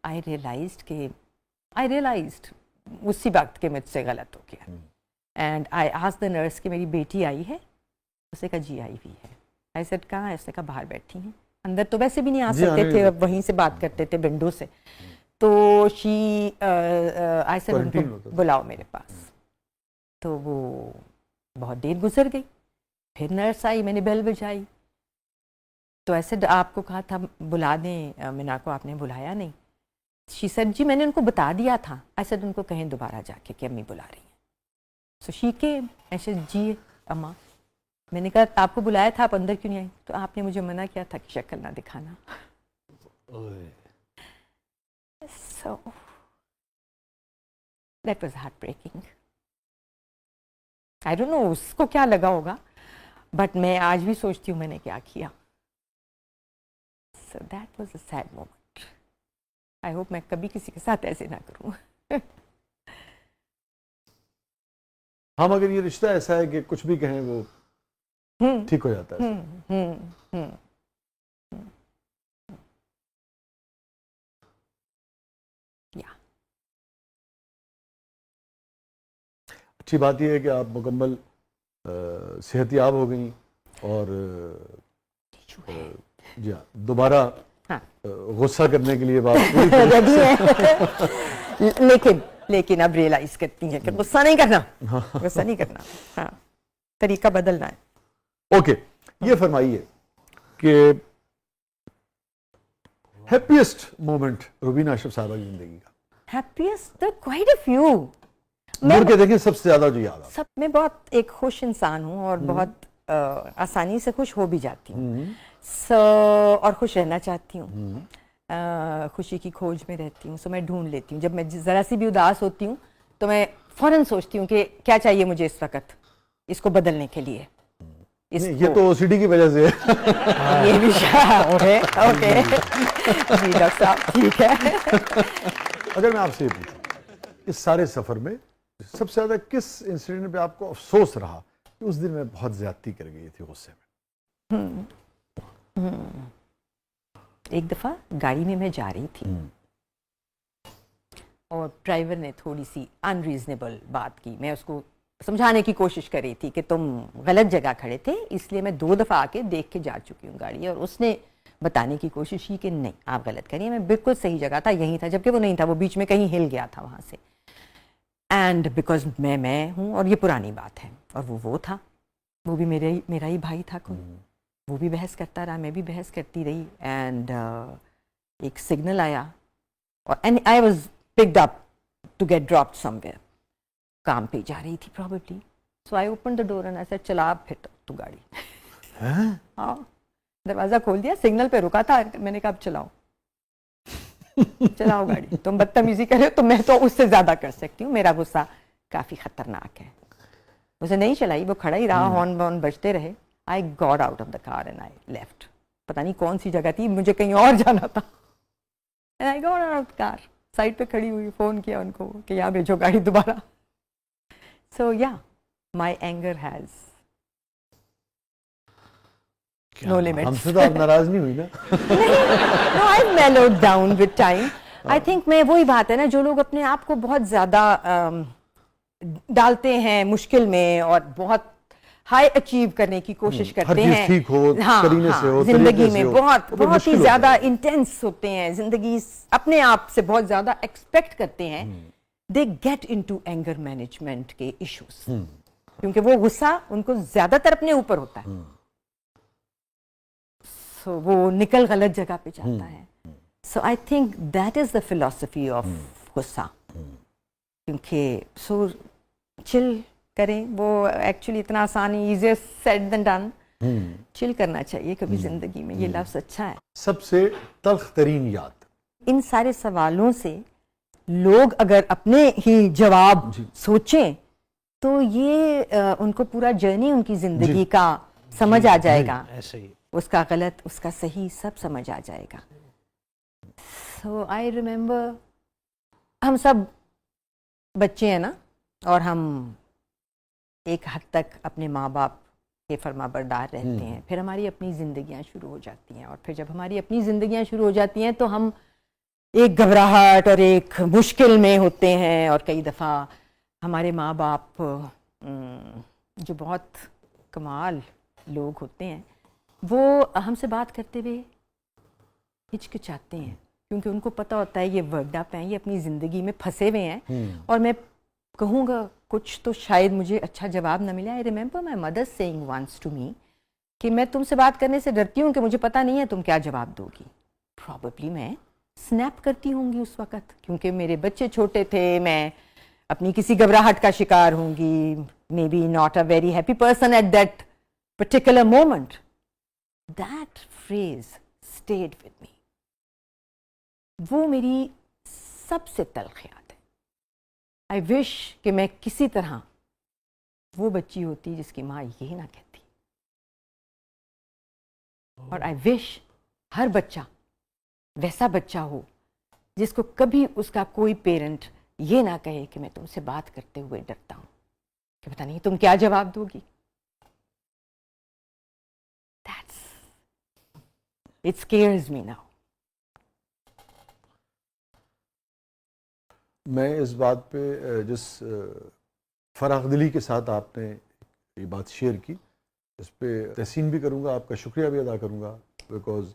आई realised उसी वक्त के मुझसे गलत हो गया। And I asked the nurse कि मेरी बेटी आई है? उसने कहा जी आई हुई है। आई सेड कहाँ है? उसने कहा बाहर बैठी हैं। अंदर तो वैसे भी नहीं आ सकते थे, अब वहीं से बात करते थे विंडो से। तो शी आई सेड उनको बुलाओ मेरे पास। तो वो बहुत देर गुजर गई, फिर नर्स आई, मैंने बेल बजाई। तो ऐसे आपको कहा था बुला दें मीना को, आपने बुलाया नहीं। शी सेड जी मैंने उनको बता दिया था। आई सेड उनको कहें दोबारा जाके कि अम्मी बुला रही हैं। So she came. ऐसे जी अम्मा, मैंने कहा आपको बुलाया था, आप अंदर क्यों नहीं आई? तो आपने मुझे मना किया था कि शक्ल ना दिखाना। So that was heartbreaking. I don't know उसको क्या लगा होगा, बट मैं आज भी सोचती हूँ मैंने क्या किया। So that was a sad moment. I hope मैं कभी किसी के साथ ऐसे ना करूँ। हम अगर ये रिश्ता ऐसा है कि कुछ भी कहें वो ठीक हो जाता है। अच्छी बात यह है कि आप मुकम्मल सेहतयाब हो गई और जी हाँ, दोबारा गुस्सा करने के लिए बात रेडी है। लेकिन अब रियलाइज करती हैं कि गुस्सा नहीं करना, गुस्सा नहीं करना, हाँ, तरीका बदलना है। ओके, ये फरमाइए कि हैप्पीएस्ट मोमेंट रुबीना अशरफ साहबा की जिंदगी का। हैप्पीएस्ट तो क्वाइट अ फ्यू। मुड़ के देखें सबसे ज्यादा जो याद आता। सब मैं बहुत एक खुश इंसान हूँ और बहुत आसानी से खुश हो भी जाती हूँ। और खुश रहना चाहती हूँ, खुशी की खोज में रहती हूँ। सो मैं ढूंढ लेती हूँ। जब मैं जरा सी भी उदास होती हूँ तो मैं फौरन सोचती हूँ कि क्या चाहिए मुझे इस वक्त इसको बदलने के लिए। ये तो ओसीडी की वजह से है। ये भी ओके ओके जी डॉक्टर साहब ठीक है। अगर मैं आपसे ये पूछूं इस सारे सफर में सबसे ज्यादा किस इंसिडेंट पे आपको अफसोस रहा कि उस दिन मैं बहुत ज्यादती कर गई थी गुस्से में? एक दफा गाड़ी में मैं जा रही थी और ड्राइवर ने थोड़ी सी अनरीजनेबल बात की। मैं उसको समझाने की कोशिश कर रही थी कि तुम गलत जगह खड़े थे, इसलिए मैं 2 दफा आके देख के जा चुकी हूँ गाड़ी। और उसने बताने की कोशिश की कि नहीं आप गलत करिए, मैं बिल्कुल सही जगह था, यही था, जबकि वो नहीं था, वो बीच में कहीं हिल गया था वहां से। एंड बिकॉज मैं हूँ और ये पुरानी बात है और वो था, वो भी मेरा ही भाई था कोई। वो भी बहस करता रहा, मैं भी बहस करती रही। एंड एक सिग्नल आया और and I was picked up to get dropped somewhere. काम पे जा रही थी probably. So I open the door and I said चला आप फिर तू गाड़ी। हाँ, दरवाजा खोल दिया, सिग्नल पे रुका था, मैंने कहा अब चलाओ चलाओ गाड़ी। तुम बदतमीजी कर रहे हो तो मैं तो उससे ज्यादा कर सकती हूँ, मेरा गुस्सा काफी खतरनाक है। उसे नहीं चलाई, वो खड़ा ही रहा, हॉर्न वॉर्न बजते रहे। I got out of the car and I left. पता नहीं कौन सी जगह थी, मुझे कहीं और जाना था। And I got out of the car, side पे खड़ी हुई, फोन किया उनको कि यहाँ भेजो गाड़ी दोबारा। So yeah my anger has no limits. हमसे तो आप नाराज नहीं हुई ना? No, I've mellowed down with time. I think मैं वही बात है ना, जो लोग अपने आप को बहुत ज्यादा डालते हैं मुश्किल में और बहुत हाई अचीव करने की कोशिश करते हैं, ठीक हो, करीने से हो, जिंदगी में बहुत ही ज्यादा इंटेंस होते हैं, जिंदगी अपने आप से बहुत ज्यादा एक्सपेक्ट करते हैं, they get into anger management के इश्यूज, क्योंकि वो गुस्सा उनको ज्यादातर अपने ऊपर होता है। सो वो निकल गलत जगह पे जाता है। So I think that is the philosophy of गुस्सा, क्योंकि सो चिल करें, वो एक्चुअली इतना आसान है, easier said than done. Chill करना चाहिए कभी जिंदगी में, ये लफ्ज अच्छा है। सबसे तल्ख तरीन याद? इन सारे सवालों से लोग अगर अपने ही जवाब सोचें तो ये उनको पूरा जर्नी उनकी जिंदगी का समझ आ जाएगा, ऐसे ही उसका गलत उसका सही सब समझ आ जाएगा। सो आई रिमेम्बर हम सब बच्चे हैं ना, और हम एक हद तक अपने माँ बाप के फरमाबरदार रहते हैं, फिर हमारी अपनी ज़िंदगियाँ शुरू हो जाती हैं, और फिर जब हमारी अपनी ज़िंदगियाँ शुरू हो जाती हैं तो हम एक घबराहट और एक मुश्किल में होते हैं, और कई दफ़ा हमारे माँ बाप जो बहुत कमाल लोग होते हैं वो हमसे बात करते हुए हिचकिचाते हैं, क्योंकि उनको पता होता है ये वर्कड अप हैं, ये अपनी ज़िंदगी में फंसे हुए हैं और मैं कहूँगा कुछ तो शायद मुझे अच्छा जवाब ना मिले। I remember my mother saying once to me कि मैं तुमसे बात करने से डरती हूँ कि मुझे पता नहीं है तुम क्या जवाब दोगी। प्रॉबेबली मैं स्नैप करती होंगी उस वक़्त, क्योंकि मेरे बच्चे छोटे थे, मैं अपनी किसी घबराहट का शिकार होंगी, may be not a very happy person at that particular moment. That phrase stayed with me. वो मेरी सबसे तल्ख याद है। आई विश कि मैं किसी तरह वो बच्ची होती जिसकी माँ ये ना कहती, और आई विश हर बच्चा वैसा बच्चा हो जिसको कभी उसका कोई पेरेंट ये ना कहे कि मैं तुमसे बात करते हुए डरता हूं कि पता नहीं तुम क्या जवाब दोगी। That's it scares me now. मैं इस बात पे जिस फराखदिली के साथ आपने ये बात शेयर की, इस पे तहसीन भी करूंगा, आपका शुक्रिया भी अदा करूंगा, बिकॉज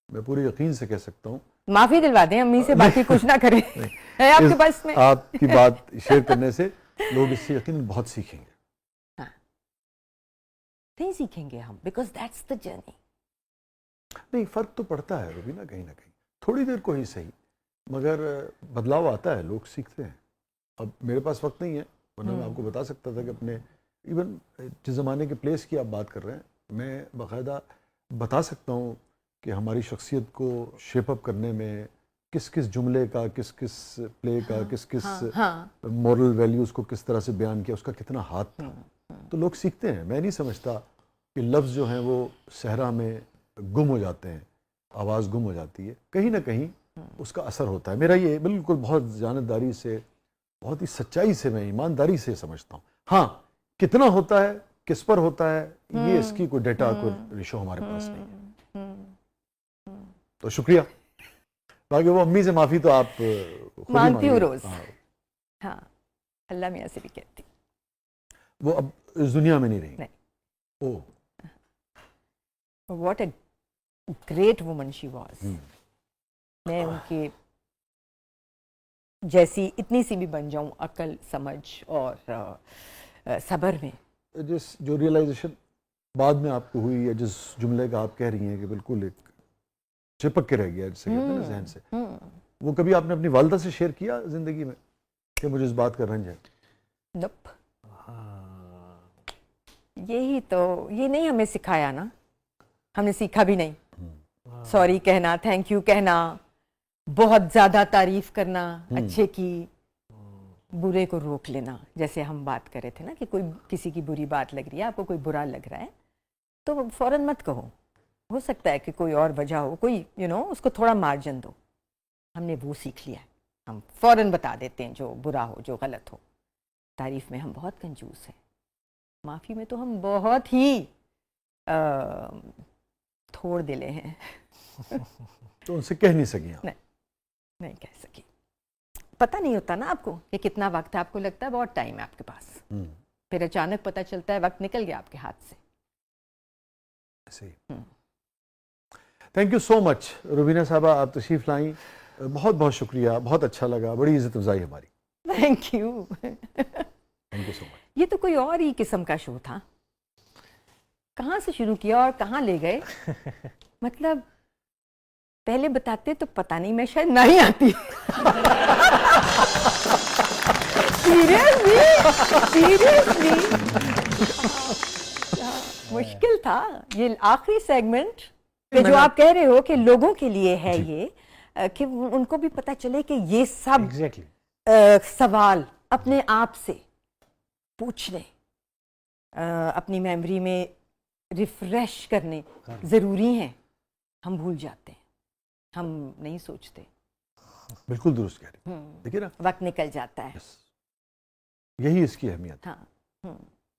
मैं पूरे यकीन से कह सकता हूँ। माफी दिलवा दें अम्मी से, बाकी कुछ ना करें। है आपके पास में आपकी बात शेयर करने से लोग इससे यकीन बहुत सीखेंगे। हाँ, नहीं सीखेंगे हम, बिकॉज दैट्स द जर्नी। नहीं, फर्क तो पड़ता है रुबीना, कहीं ना कहीं थोड़ी देर को ही सही, मगर बदलाव आता है, लोग सीखते हैं। अब मेरे पास वक्त नहीं है, वरना मैं आपको बता सकता था कि अपने इवन जिस ज़माने के प्लेस की आप बात कर रहे हैं, मैं बाकायदा बता सकता हूँ कि हमारी शख्सियत को शेप अप करने में किस किस जुमले का, किस किस प्ले का, किस किस मॉरल वैल्यूज़ को किस तरह से बयान किया, उसका कितना हाथ था। तो लोग सीखते हैं। मैं नहीं समझता कि लफ्ज़ जो हैं वो सहरा में गुम हो जाते हैं, आवाज़ गुम हो जाती है, कहीं ना कहीं उसका असर होता है। मेरा ये बिल्कुल बहुत जानबदारी से, बहुत ही सच्चाई से, मैं ईमानदारी से समझता हूँ। हाँ, कितना होता है, किस पर होता है, ये इसकी कोई डेटा, कोई रेशो हमारे पास नहीं है। तो शुक्रिया। बाकी वो अम्मी से माफ़ी तो आप मांगती हूँ रोज़। हाँ, अल्लाह मियाँ से भी कहती। वो अब इस दुनिया में नहीं रही। नहीं। Oh, what a great woman she was. मैं उनके जैसी इतनी सी भी बन जाऊं अकल, समझ और सब्र में। जिस जो रियलाइजेशन बाद में आपको हुई, या जिस जुमले का आप कह रही हैं कि बिल्कुल एक चिपक के रह गया, जिसे कहते हैं ना जहन से, वो कभी आपने अपनी वालदा से शेयर किया जिंदगी में कि मुझे इस बात का रंज है? नप। यही तो, ये नहीं हमें सिखाया ना, हमने सीखा भी नहीं। सॉरी कहना, थैंक यू कहना, बहुत ज्यादा तारीफ करना अच्छे की, बुरे को रोक लेना। जैसे हम बात कर रहे थे ना कि कोई किसी की बुरी बात लग रही है, आपको कोई बुरा लग रहा है तो फौरन मत कहो, हो सकता है कि कोई और वजह हो, कोई उसको थोड़ा मार्जिन दो। हमने वो सीख लिया है, हम फौरन बता देते हैं जो बुरा हो, जो गलत हो। तारीफ में हम बहुत कंजूस हैं, माफ़ी में तो हम बहुत ही थोड़ दिले हैं। तो उनसे कह नहीं सकी आप? नहीं कह सकी। पता नहीं होता ना आपको कि कितना वक्त है, आपको लगता है बहुत टाइम है आपके पास, फिर अचानक पता चलता है वक्त निकल गया आपके हाथ से। Thank you so much Rubina साहबा, आप तशरीफ लाई, बहुत बहुत शुक्रिया, बहुत अच्छा लगा, बड़ी इज्जत अफजाई हमारी। Thank you. Thank you so much. ये तो कोई और ही किस्म का शो था, कहाँ से शुरू किया और कहाँ ले गए। मतलब पहले बताते तो पता नहीं, मैं शायद नहीं आती। सीरियसली मुश्किल था ये आखिरी सेगमेंट पे, जो आप कह रहे हो कि लोगों के लिए है ये, कि उनको भी पता चले कि ये सब सवाल अपने आप से पूछने, अपनी मेमोरी में रिफ्रेश करने ज़रूरी हैं। हम भूल जाते हैं, हम नहीं सोचते। बिल्कुल दुरुस्त कह रहे हैं। देखिए ना, वक्त निकल जाता है। यही इसकी अहमियत। हाँ।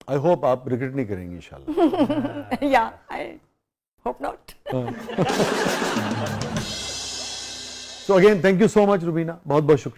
आई होप आप रिग्रेट नहीं करेंगी इंशाल्लाह। या I hope not. So again thank you so much Rubina, बहुत बहुत शुक्रिया।